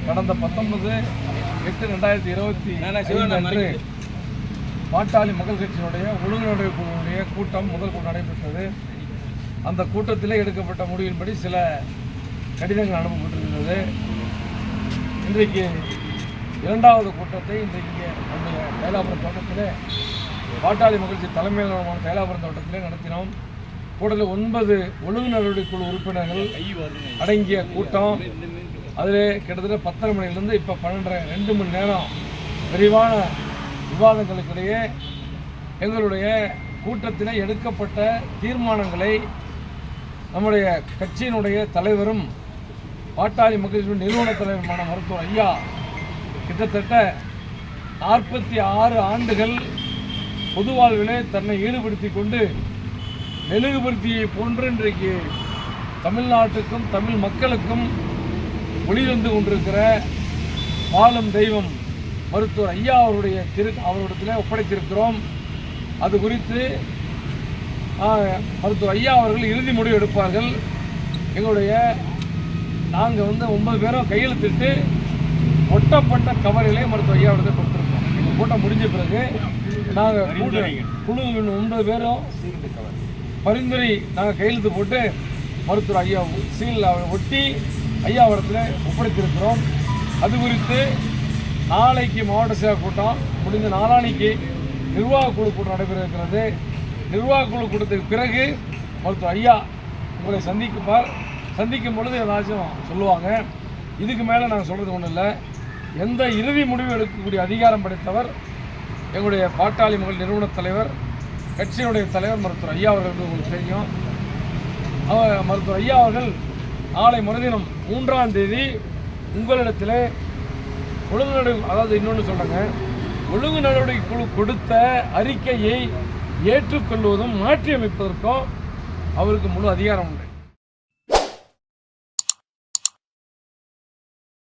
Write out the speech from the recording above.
கடந்த 19/8/2025 அன்று பாட்டாளி மக்கள் கட்சியினுடைய ஒழுங்குநடை குழுவுடைய கூட்டம் முதல் கூட்டம் நடைபெற்றது. அந்த கூட்டத்திலே எடுக்கப்பட்ட முடிவின்படி சில கடிதங்கள் அனுப்பப்பட்டிருந்தது. இன்றைக்கு இரண்டாவது கூட்டத்தை இன்றைக்கு நம்முடைய தைலாபுரம் தோட்டத்திலே பாட்டாளி மகிழ்ச்சி தலைமையிலான தைலாபுரம் தோட்டத்திலே நடத்தினோம். கூட்டத்தில் 9 ஒழுங்குநடை குழு உறுப்பினர்கள் அடங்கிய கூட்டம். அதிலே கிட்டத்தட்ட 10:30 மணிலிருந்து இப்போ 12:30 2 மணி நேரம் விரிவான விவாதங்களுக்கிடையே எங்களுடைய கூட்டத்தில் எடுக்கப்பட்ட தீர்மானங்களை நம்முடைய கட்சியினுடைய தலைவரும் பாட்டாளி மக்கள் நிறுவன தலைவருமான மருத்துவர் ஐயா கிட்டத்தட்ட 46 ஆண்டுகள் பொது வாழ்விலே தன்னை ஈடுபடுத்தி கொண்டு மெழுகுபடுத்தியை போன்று இன்றைக்கு தமிழ்நாட்டுக்கும் தமிழ் மக்களுக்கும் ஒளிவந்து கொண்டிருக்கிற வாழும் தெய்வம் மருத்துவர் ஐயா அவரிடத்தில் ஒப்படைத்திருக்கிறோம். அது குறித்து மருத்துவர் ஐயா அவர்கள் இறுதி முடிவு எடுப்பார்கள். நாங்கள் 9 பேரும் கையெழுத்திட்டு ஒட்டப்பட்ட கவரிலே மருத்துவர் ஐயா அவர்கிட்ட கொடுத்துருக்கோம். எங்கள் கூட்டம் முடிஞ்ச பிறகு நாங்கள் குழு 9 பேரும் பரிந்துரை நாங்கள் கையெழுத்து போட்டு மருத்துவர் ஐயா சீல் ஒட்டி ஐயா அவரத்தில் ஒப்படைத்திருக்கிறோம். அது குறித்து நாளைக்கு மாவட்ட செயலர் கூட்டம் முடிந்த நாளானைக்கு நிர்வாக குழு கூட்டம் நடைபெற இருக்கிறது. நிர்வாக குழு கூட்டத்துக்கு பிறகு மருத்துவர் ஐயா உங்களை சந்திக்கும் பொழுது ஏதாச்சும் சொல்லுவாங்க. இதுக்கு மேலே நாங்கள் சொல்கிறது ஒன்றும் இல்லை. எந்த இறுதி முடிவு எடுக்கக்கூடிய அதிகாரம் படைத்தவர் எங்களுடைய பாட்டாளி மக்கள் நிறுவன தலைவர் கட்சியினுடைய தலைவர் மருத்துவர் ஐயா அவர்கள் உங்களுக்கு தெரியும். மருத்துவர் ஐயா அவர்கள் நாளை மறுதினம் 3ஆம் தேதி உங்களிடத்தில் இன்னொன்று சொல்கிறேங்க, ஒழுங்கு நடவடிக்கை குழு கொடுத்த அறிக்கையை ஏற்றுக்கொள்வதும் மாற்றியமைப்பதற்கும் அவருக்கு முழு அதிகாரம் உண்டு.